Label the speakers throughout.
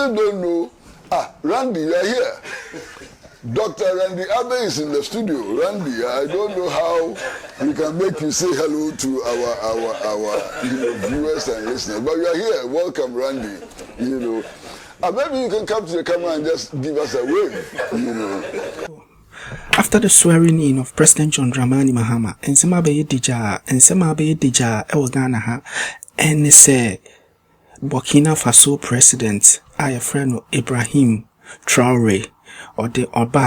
Speaker 1: still don't know. Randy, you're here. Dr.Randy Abbey is in the studio. Randy, I don't know how we can make you say hello to our viewers and listeners, but you are here. Welcome, Randy. Maybe you can come to the camera and just give us a wave.
Speaker 2: After the swearing in of President John Dramani Mahama, and some dija Ghana, and say Burkina Faso President, I friend Ibrahim Traore, or the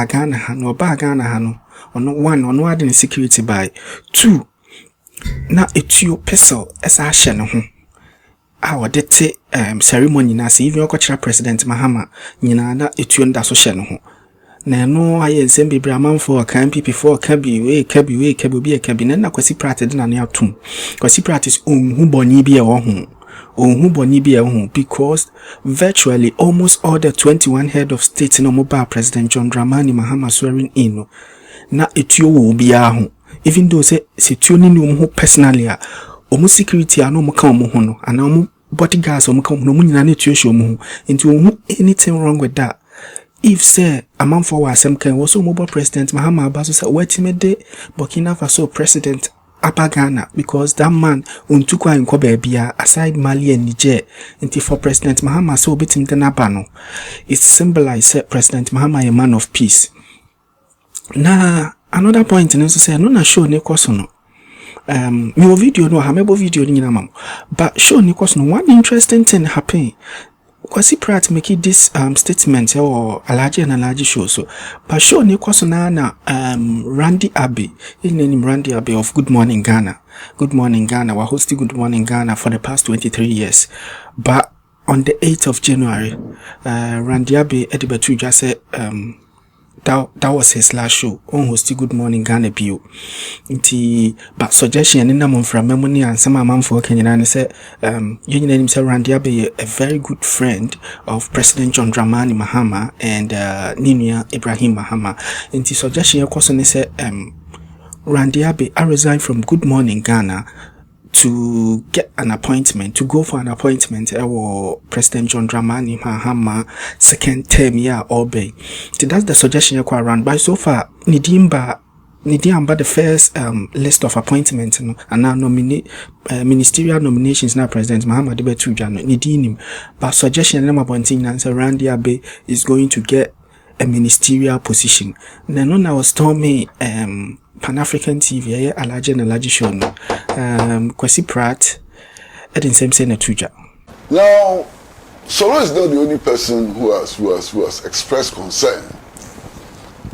Speaker 2: Ghana, no Ghana, on one on one security by 2. Now it's your peso as I shall our dete ceremony na se even okochira President Mahama nyina na etuo nda so hye no ho na no aye nsem bebre amanfo ka NPP for kabi bi e kabi na Kwesi Pratt de na ne atum Kwesi Pratt is onhu boni bi e ho because virtually almost all the 21 head of state no mobile President John Dramani Mahama swearing in na etuo wo bia ho even though say etuo ni no ho personally omu security ano mo kan mo ho no ana omu bodyguards omu kan no mu nyina na etuo hye omu ho into omu anything wrong with that. If say a man for wasem can also mobile President Mahama Abaso say wetimede Burkina Faso President Upper Ghana because that man untukwa inko bebia aside Mali and Niger into for President Mahama so betim den abano it symbolize President Mahama a man of peace. Na another point and also say no na show ne kwaso no me video no hamebo video ni nyina mam but show ne kwaso no one interesting thing happen. Kwesi Pratt make this statement or alaji show so but show ne kwaso na Randy Abbey in name Randy Abbey of Good Morning Ghana we're hosting Good Morning Ghana for the past 23 years but on the 8th of January Randy Abbey Edibetu just said that was his last show on hosting Good Morning Ghana bio inti but suggestion in namon from memory and some man for Kenya and say you name himself Randy Abbey a very good friend of President John Dramani Mahama and Ninia Ibrahim Mahama inti suggestion question say Randy Abbey I resigned from Good Morning Ghana to get an appointment, to go for an appointment or President John Dramani Mahama second term Abbey. So that's the suggestion you quite run by so far Nidiamba the first list of appointments and now ministerial nominations now President Mahama Debetu Jano Nidinim but suggestion number one thing answer Randy Abbey is going to get a ministerial position. Then I was told me Pan-African TV, alaji show no. Kwesi Pratt, Edin Semse Netuja.
Speaker 1: Now, Solo is not the only person who has expressed concern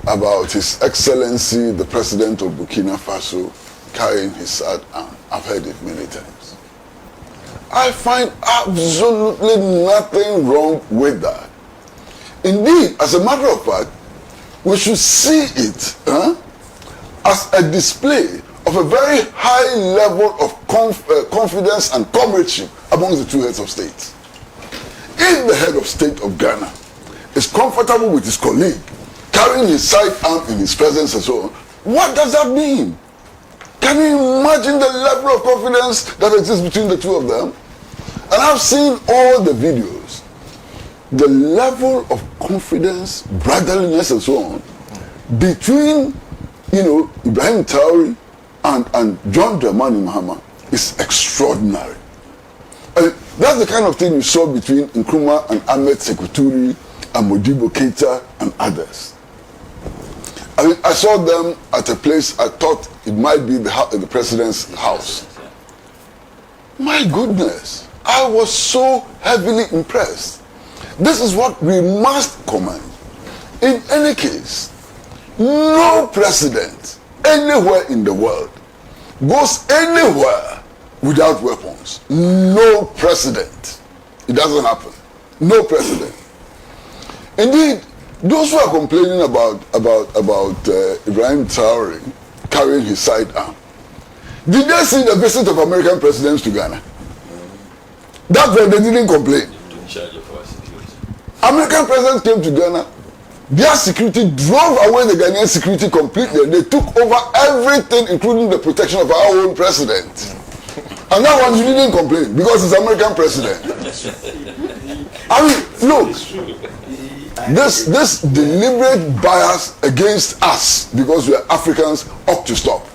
Speaker 1: about His Excellency, the President of Burkina Faso, carrying his sad arm. I've heard it many times. I find absolutely nothing wrong with that. Indeed, as a matter of fact, we should see it as a display of a very high level of confidence and comradeship among the two heads of state. If the head of state of Ghana is comfortable with his colleague, carrying his side arm in his presence and so on, what does that mean? Can you imagine the level of confidence that exists between the two of them? And I've seen all the videos. The level of confidence, brotherliness and so on, between Ibrahim Traore and John Dramani Mahama is extraordinary. That's the kind of thing we saw between Nkrumah and Ahmed Sekuturi and Modibo Keita and others. I saw them at a place I thought it might be the president's house. My goodness, I was so heavily impressed. This is what we must commend. In any case, no president anywhere in the world goes anywhere without weapons. No president. It doesn't happen. No president. Indeed, those who are complaining about Ibrahim Traore carrying his side arm, did they see the visit of American presidents to Ghana? That's why they didn't complain. American presidents came to Ghana. Their security drove away the Ghanaian security completely. They took over everything, including the protection of our own president. And that one, you didn't complain because it's American president. I mean, look, this deliberate bias against us because we are Africans ought to stop.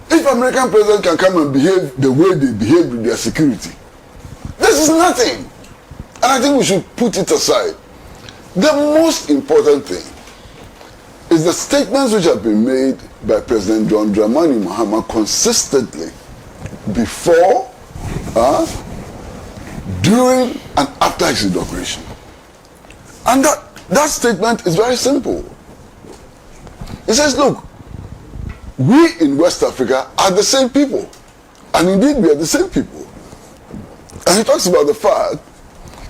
Speaker 1: If American president can come and behave the way they behave with their security, this is nothing. And I think we should put it aside. The most important thing is the statements which have been made by President John Dramani Mahama consistently before, during, and after his inauguration. And that statement is very simple. He says, look, we in West Africa are the same people. And indeed, we are the same people. And he talks about the fact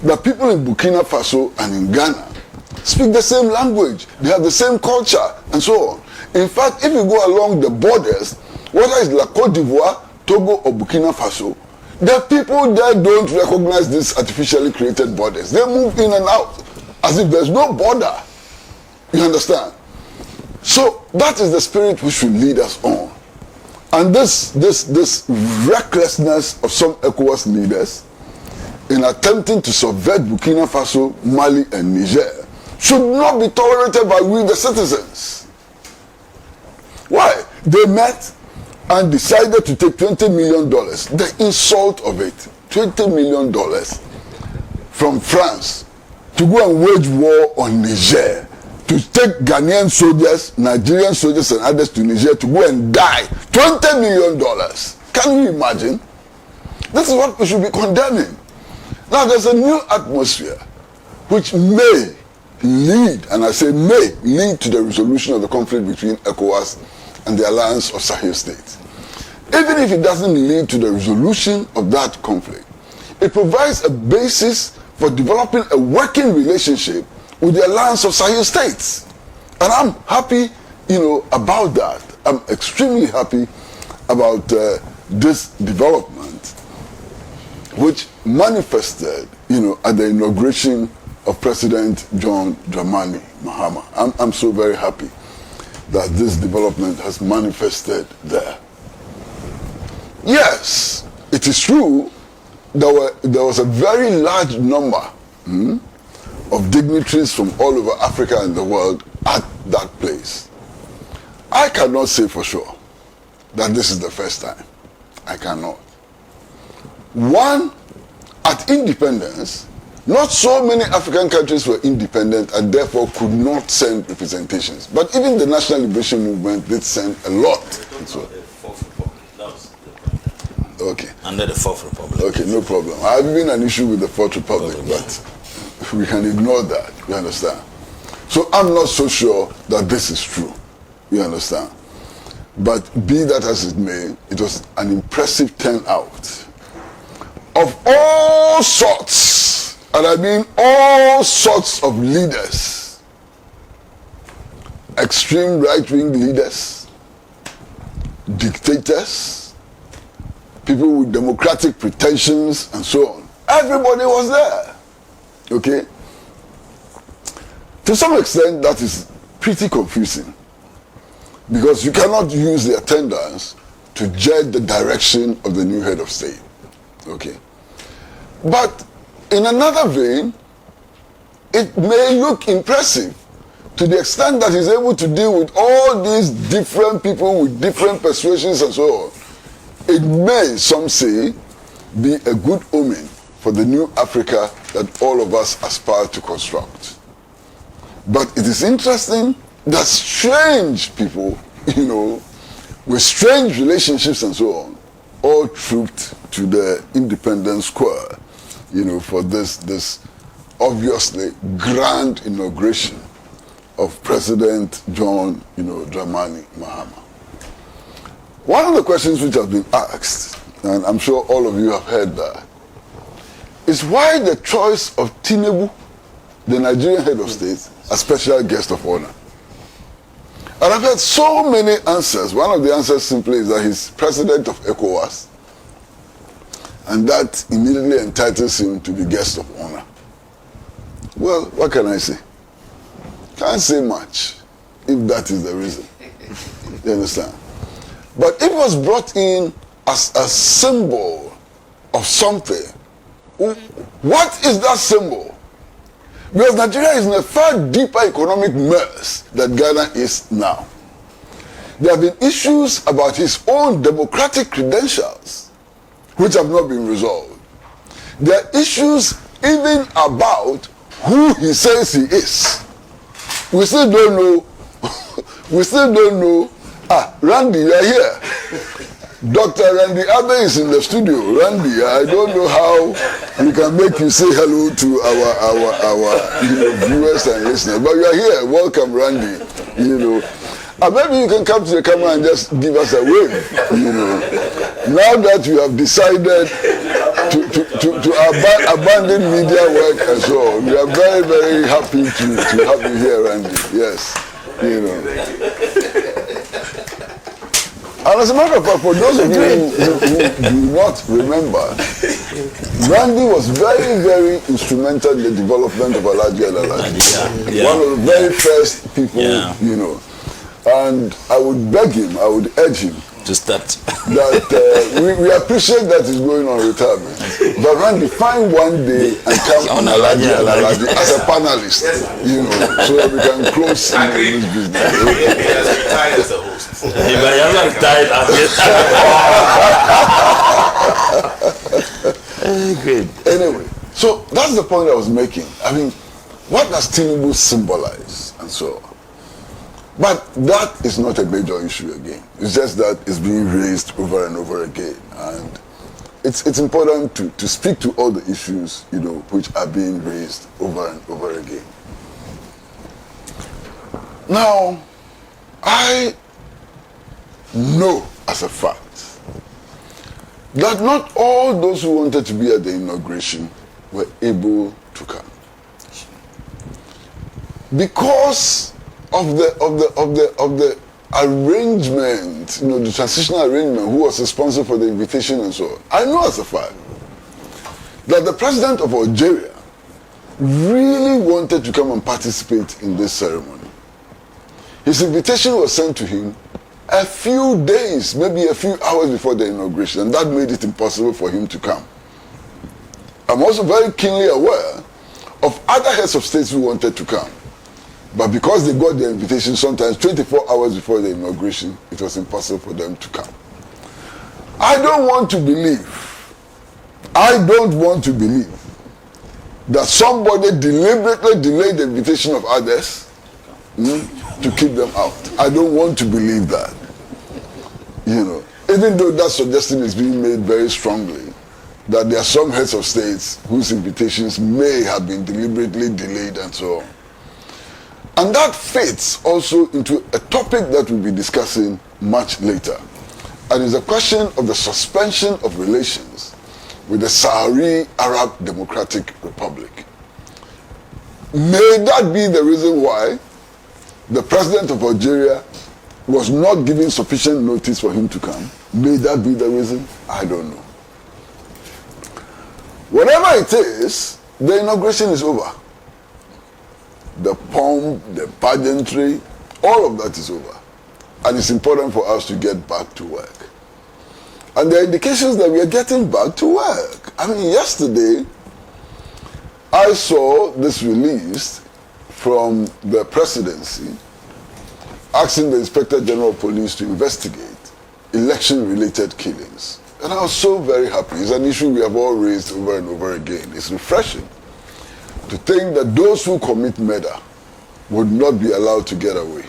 Speaker 1: that people in Burkina Faso and in Ghana speak the same language, they have the same culture, and so on. In fact, if you go along the borders, whether it's La Côte d'Ivoire, Togo, or Burkina Faso, the people there don't recognize these artificially created borders. They move in and out as if there's no border. You understand? So that is the spirit which should lead us on. And this recklessness of some ECOWAS leaders in attempting to subvert Burkina Faso, Mali, and Niger should not be tolerated by we the citizens. Why? They met and decided to take $20 million. The insult of it, $20 million from France to go and wage war on Niger, to take Ghanaian soldiers, Nigerian soldiers, and others to Niger to go and die. $20 million. Can you imagine? This is what we should be condemning. Now there's a new atmosphere which may lead, and I say may lead, to the resolution of the conflict between ECOWAS and the Alliance of Sahel States. Even if it doesn't lead to the resolution of that conflict, it provides a basis for developing a working relationship with the Alliance of Sahel States. And I'm happy, about that. I'm extremely happy about this development, which manifested, at the inauguration of President John Dramani Mahama. I'm so very happy that this development has manifested there. Yes, it is true there was a very large number of dignitaries from all over Africa and the world at that place. I cannot say for sure that this is the first time. I cannot. One, at independence, not so many African countries were independent and therefore could not send representations. But even the National Liberation Movement did send a lot. Okay.
Speaker 3: Under the Fourth Republic.
Speaker 1: Okay, no problem. I have been an issue with the Fourth Republic, but we can ignore that. You understand? So I'm not so sure that this is true. You understand? But be that as it may, it was an impressive turnout of all sorts, and I mean all sorts of leaders. Extreme right-wing leaders, dictators, people with democratic pretensions, and so on. Everybody was there. Okay? To some extent, that is pretty confusing, because you cannot use the attendance to judge the direction of the new head of state. Okay? But in another vein, it may look impressive to the extent that he's able to deal with all these different people with different persuasions and so on. It may, some say, be a good omen for the new Africa that all of us aspire to construct. But it is interesting that strange people, with strange relationships and so on, all trooped to the Independence Square, for this obviously grand inauguration of President John, Dramani Mahama. One of the questions which have been asked, and I'm sure all of you have heard that, is why the choice of Tinubu, the Nigerian head of state, as special guest of honor. And I've heard so many answers. One of the answers simply is that he's president of ECOWAS, and that immediately entitles him to be guest of honor. Well, what can I say? Can't say much, if that is the reason. You understand? But it was brought in as a symbol of something, What is that symbol? Because Nigeria is in a far deeper economic mess that Ghana is now. There have been issues about his own democratic credentials which have not been resolved. There are issues even about who he says he is. We still don't know. We still don't know. Randy, you are here. Dr.Randy Abbey is in the studio. Randy, I don't know how we can make you say hello to our viewers and listeners, but you are here. Welcome, Randy. Maybe you can come to the camera and just give us a wave. Now that you have decided to abandon media work and so on, we are very, very happy to have you here, Randy. Yes, And as a matter of fact, for those of you who do not remember, Randy was very, very instrumental in the development of Alaji Alalaji. One of the very first people, And I would beg him, I would urge him that we appreciate that he's going on retirement. But Randy, find one day and come on Alaji as a panelist, so that we can close this business.
Speaker 3: He has retired as a host.
Speaker 4: But he hasn't retired as Great.
Speaker 1: Anyway, so that's the point I was making. I mean, what does Tinubu symbolize and so on? But that is not a major issue again. It's just that it's being raised over and over again. And it's important to speak to all the issues, which are being raised over and over again. Now, I know as a fact that not all those who wanted to be at the inauguration were able to come. Because of the arrangement, the transitional arrangement, who was responsible for the invitation and so on. I know as a fact that the president of Algeria really wanted to come and participate in this ceremony. His invitation was sent to him a few days, maybe a few hours before the inauguration, and that made it impossible for him to come. I'm also very keenly aware of other heads of states who wanted to come. But because they got the invitation sometimes 24 hours before the inauguration, it was impossible for them to come. I don't want to believe that somebody deliberately delayed the invitation of others to keep them out. I don't want to believe that. Even though that suggestion is being made very strongly, that there are some heads of states whose invitations may have been deliberately delayed and so on. And that fits also into a topic that we'll be discussing much later. And it's a question of the suspension of relations with the Sahrawi Arab Democratic Republic. May that be the reason why the president of Algeria was not given sufficient notice for him to come? May that be the reason? I don't know. Whatever it is, the inauguration is over. The pomp, the pageantry, all of that is over. And it's important for us to get back to work. And there are indications that we are getting back to work. I mean, yesterday, I saw this released from the presidency asking the Inspector General of Police to investigate election-related killings. And I was so very happy. It's an issue we have all raised over and over again. It's refreshing to think that those who commit murder would not be allowed to get away.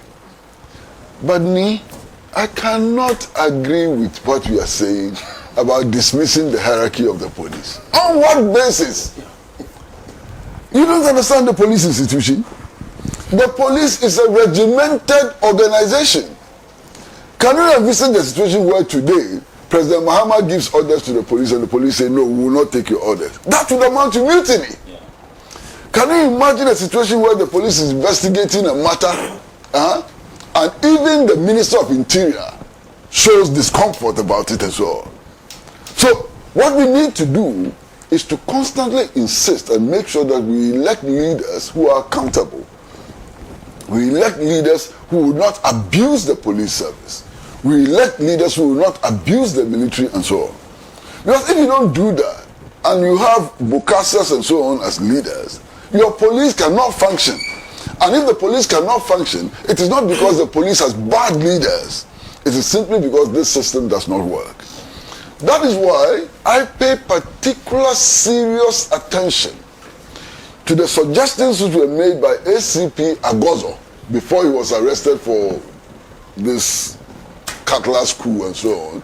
Speaker 1: But me, I cannot agree with what you are saying about dismissing the hierarchy of the police. On what basis? You don't understand the police institution? The police is a regimented organization. Can you envisage the situation where today President Muhammad gives orders to the police and the police say, no, we will not take your orders? That would amount to mutiny. Can you imagine a situation where the police is investigating a matter and even the Minister of Interior shows discomfort about it and so on? So what we need to do is to constantly insist and make sure that we elect leaders who are accountable. We elect leaders who will not abuse the police service. We elect leaders who will not abuse the military and so on. Because if you don't do that, and you have Bukasas and so on as leaders, your police cannot function. And if the police cannot function, it is not because the police has bad leaders. It is simply because this system does not work. That is why I pay particular serious attention to the suggestions which were made by ACP Agozo before he was arrested for this Cutlass coup and so on.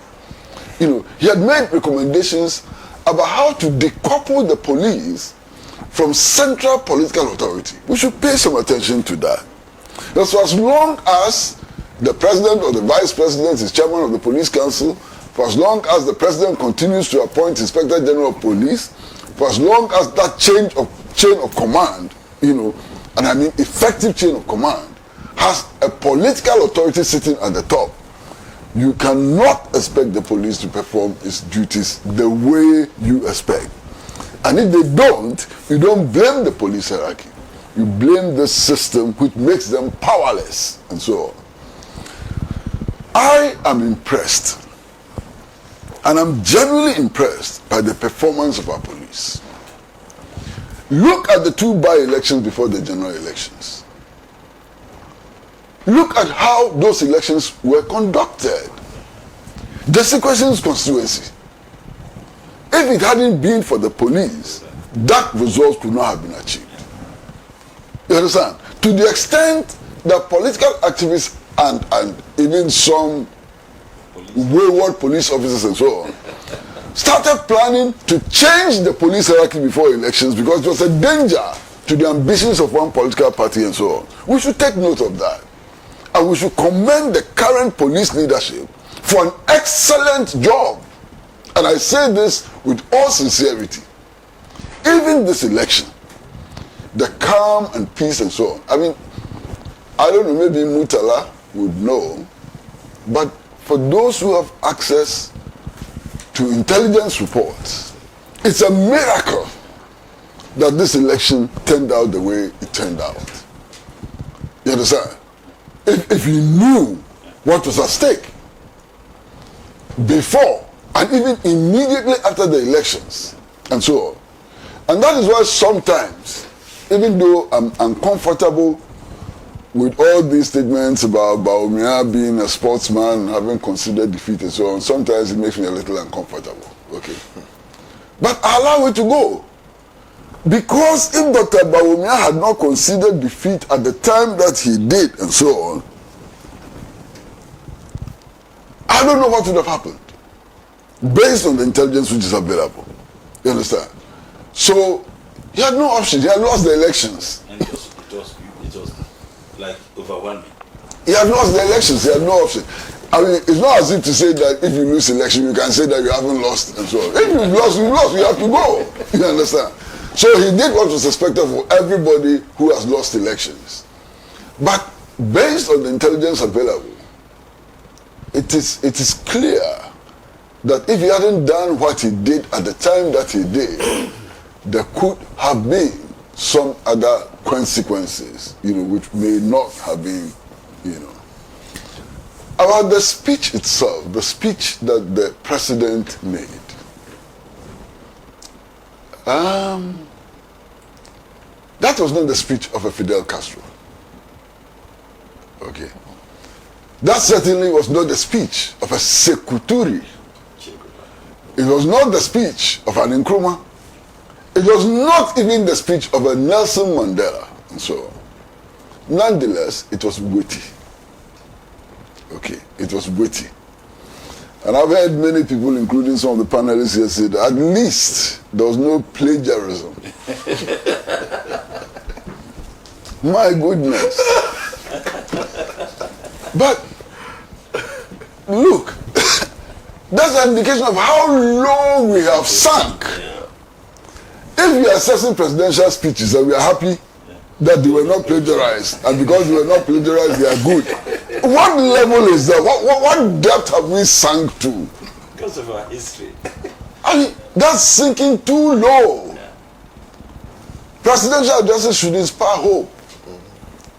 Speaker 1: You know, he had made recommendations about how to decouple the police from central political authority. We should pay some attention to that. And so as long as the president or the vice president is chairman of the police council, for as long as the president continues to appoint inspector general of police, for as long as that chain of command, you know, and I mean effective chain of command, has a political authority sitting at the top, you cannot expect the police to perform its duties the way you expect. And if they don't, you don't blame the police hierarchy. You blame the system which makes them powerless and so on. I am impressed, and I'm genuinely impressed by the performance of our police. Look at the two by-elections before the general elections. Look at how those elections were conducted. The Sequestration constituency. If it hadn't been for the police, that result could not have been achieved. You understand? To the extent that political activists and even some wayward police officers and so on started planning to change the police hierarchy before elections because it was a danger to the ambitions of one political party and so on. We should take note of that. And we should commend the current police leadership for an excellent job. And I say this with all sincerity. Even this election, the calm and peace and so on. I mean, I don't know, maybe Mutala would know, but for those who have access to intelligence reports, it's a miracle that this election turned out the way it turned out. You understand? If you knew what was at stake before and even immediately after the elections and so on. And that is why sometimes, even though I'm uncomfortable with all these statements about Bawumia being a sportsman and having considered defeat and so on, sometimes it makes me a little uncomfortable. Okay. But I allow it to go. Because if Dr. Bawumia had not considered defeat at the time that he did and so on, I don't know what would have happened based on the intelligence which is available. You understand? So he had no option. He had lost the elections.
Speaker 4: And it was like overwhelming.
Speaker 1: He had lost the elections. He had no option. I mean, it's not as if to say that if you lose election, you can say that you haven't lost and so on. If you've lost, you lost. You have to go. You understand? So he did what was expected for everybody who has lost elections. But based on the intelligence available, it is clear that if he hadn't done what he did at the time that he did, there could have been some other consequences, you know, which may not have been, you know. About the speech itself, the speech that the president made. That was not the speech of a Fidel Castro. Okay. That certainly was not the speech of a Sekou Touré. It was not the speech of an Nkrumah. It was not even the speech of a Nelson Mandela and so on. Nonetheless, it was witty. Okay, it was witty. And I've heard many people, including some of the panelists here, say that at least there was no plagiarism. My goodness. But look, that's an indication of how low we have sunk. If we are assessing presidential speeches and we are happy that they were not plagiarized, and because they were not plagiarized, they are good. What level is that? What depth have we sunk to?
Speaker 4: Because of our history.
Speaker 1: I mean, that's sinking too low. Yeah. Presidential addresses should inspire hope.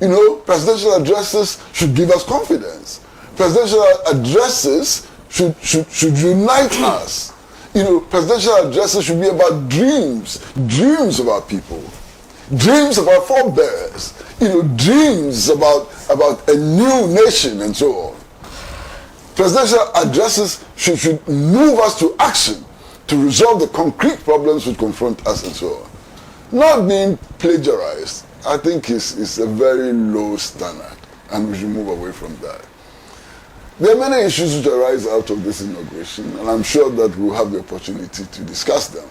Speaker 1: You know, presidential addresses should give us confidence. Presidential addresses should unite us. presidential addresses should be about dreams of our people, dreams of our forebears, dreams about a new nation and so on. Presidential addresses should move us to action to resolve the concrete problems which confront us and so on. Not being plagiarized, I think is a very low standard, and we should move away from that. There are many issues which arise out of this inauguration, and I'm sure that we'll have the opportunity to discuss them.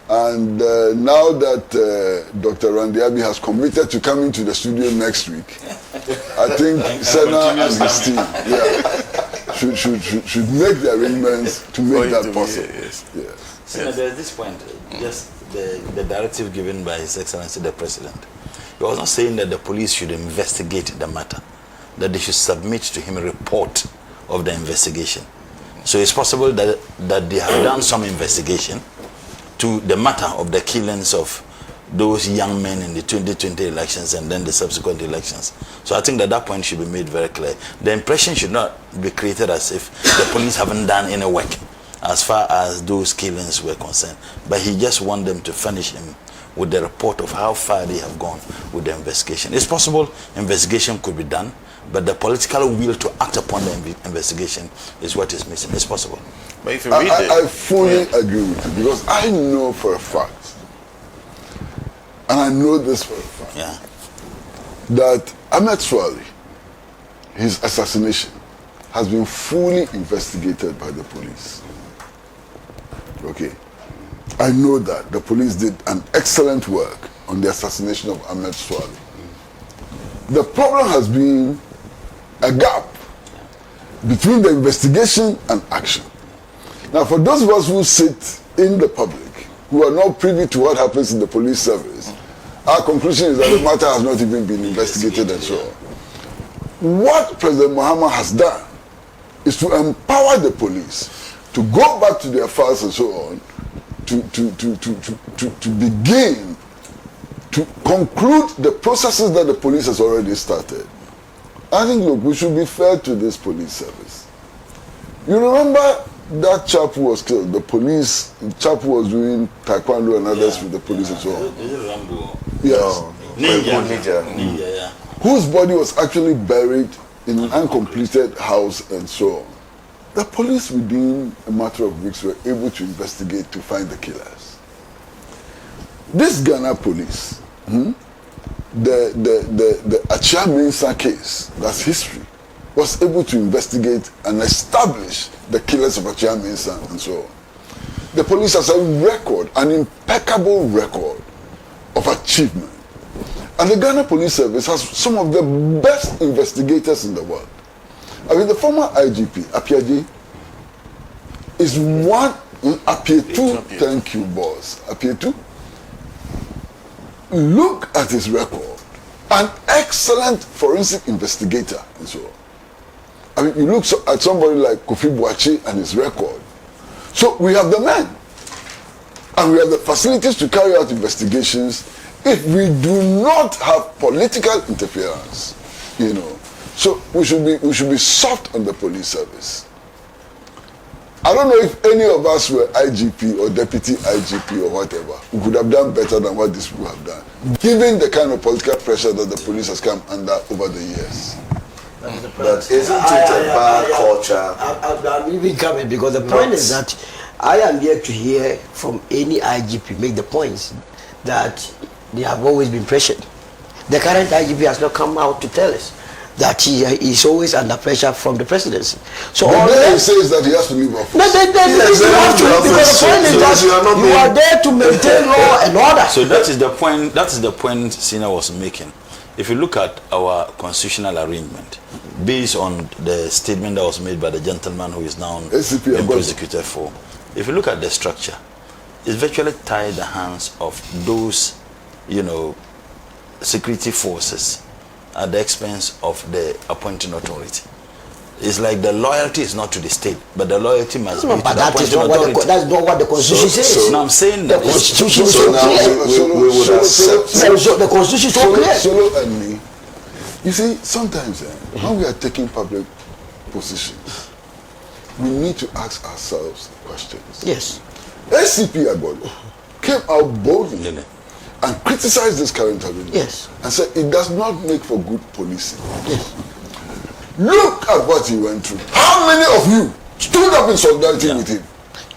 Speaker 1: And now that Dr. Randy Abbey has committed to coming to the studio next week, I think Senna and his team should make the arrangements to make that possible. Yes.
Speaker 4: Senna, there's this point, just the directive given by His Excellency the President. He was not saying that the police should investigate the matter, that they should submit to him a report of the investigation. So it's possible that they have done some investigation to the matter of the killings of those young men in the 2020 elections and then the subsequent elections. So I think that point should be made very clear. The impression should not be created as if the police haven't done any work as far as those killings were concerned. But he just wants them to furnish him with the report of how far they have gone with the investigation. It's possible investigation could be done, but the political will to act upon the investigation is what is missing. It's possible.
Speaker 3: But if you read
Speaker 1: I fully agree with you, because I know for a fact, and I know this for a fact, that Ahmed Swali, his assassination, has been fully investigated by the police. Okay. I know that the police did an excellent work on the assassination of Ahmed Swali. The problem has been a gap between the investigation and action. Now, for those of us who sit in the public, who are not privy to what happens in the police service, our conclusion is that the matter has not even been investigated and so on. What President Mahama has done is to empower the police to go back to their files and so on, to begin to conclude the processes that the police has already started. I think, look, we should be fair to this police service. You remember that chap who was killed, the chap who was doing taekwondo and others with the police and so on?
Speaker 4: Is it Rambo?
Speaker 1: Yes.
Speaker 4: Ninja.
Speaker 1: Whose body was actually buried in an uncompleted house and so on. The police, within a matter of weeks, were able to investigate to find the killers. This Ghana police, the Achia Mensah case, that's history, was able to investigate and establish the killers of Achia Mensah and so on. The police has a record, an impeccable record of achievement. And the Ghana Police Service has some of the best investigators in the world. I mean, the former IGP, Appiaji, is one, Apietu, thank you, boss. Apietu, look at his record. An excellent forensic investigator and so on. I mean, you look at somebody like Kofi Boakye and his record. So we have the men. And we have the facilities to carry out investigations if we do not have political interference, So we should be soft on the police service. I don't know if any of us were IGP or deputy IGP or whatever, we could have done better than what these people have done, given the kind of political pressure that the police has come under over the years.
Speaker 5: But isn't it a bad culture?
Speaker 6: I'm even coming because the point is that I am yet to hear from any IGP make the points that they have always been pressured. The current IGP has not come out to tell us that he is always under pressure from the presidency. So all
Speaker 1: he says that he has to leave office.
Speaker 6: No, you have to, because the point is that you are there to maintain law and order.
Speaker 4: So that is the point. That is the point Sina was making. If you look at our constitutional arrangement, based on the statement that was made by the gentleman who is now being prosecuted for, if you look at the structure, it's virtually tied the hands of those, security forces at the expense of the appointing authority. It's like the loyalty is not to the state, but the loyalty must be to the appointing authority.
Speaker 6: That's not what the Constitution says.
Speaker 4: So now I'm saying that
Speaker 6: the Constitution is so clear.
Speaker 5: We would accept.
Speaker 6: The Constitution is so clear.
Speaker 1: Solo and me. You see, sometimes when we are taking public positions, we need to ask ourselves questions.
Speaker 6: Yes.
Speaker 1: ACP Agbolo came out boldly and criticized this current arrangement.
Speaker 6: Yes.
Speaker 1: And said it does not make for good policing.
Speaker 6: Yes.
Speaker 1: Look at what he went through. How many of you stood up in solidarity with him?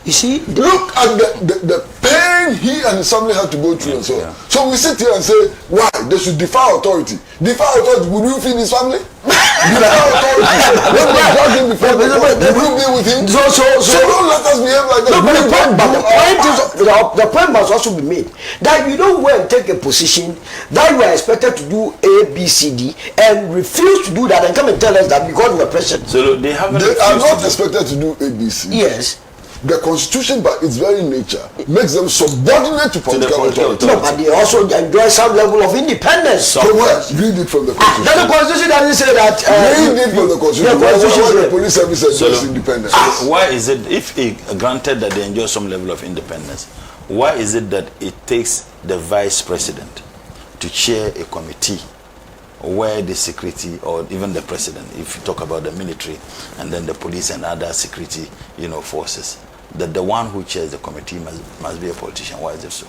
Speaker 6: You see,
Speaker 1: look at the pain he and his family had to go through and so on. So we sit here and say, why? They should defy authority. Defy authority, would you feed his family? Defy authority. When they drag him before the court, would you be with him? So don't let us behave like that.
Speaker 6: No, the point must also be made that you don't go and take a position that you are expected to do A, B, C, D and refuse to do that and come and tell us that because you are president.
Speaker 4: So they are
Speaker 1: not expected to do A, B, C.
Speaker 6: Yes.
Speaker 1: The constitution by its very nature makes them subordinate to political authority.
Speaker 6: No, but they also enjoy some level of independence.
Speaker 1: From where? Read it from the constitution.
Speaker 6: Then the constitution doesn't say that.
Speaker 1: Read it from the constitution. Why the police service enjoys independence?
Speaker 4: Why is it, if granted that they enjoy some level of independence, why is it that it takes the vice president to chair a committee where the security, or even the president, if you talk about the military and then the police and other security, forces, that the one who chairs the committee must be a politician? Why is it so?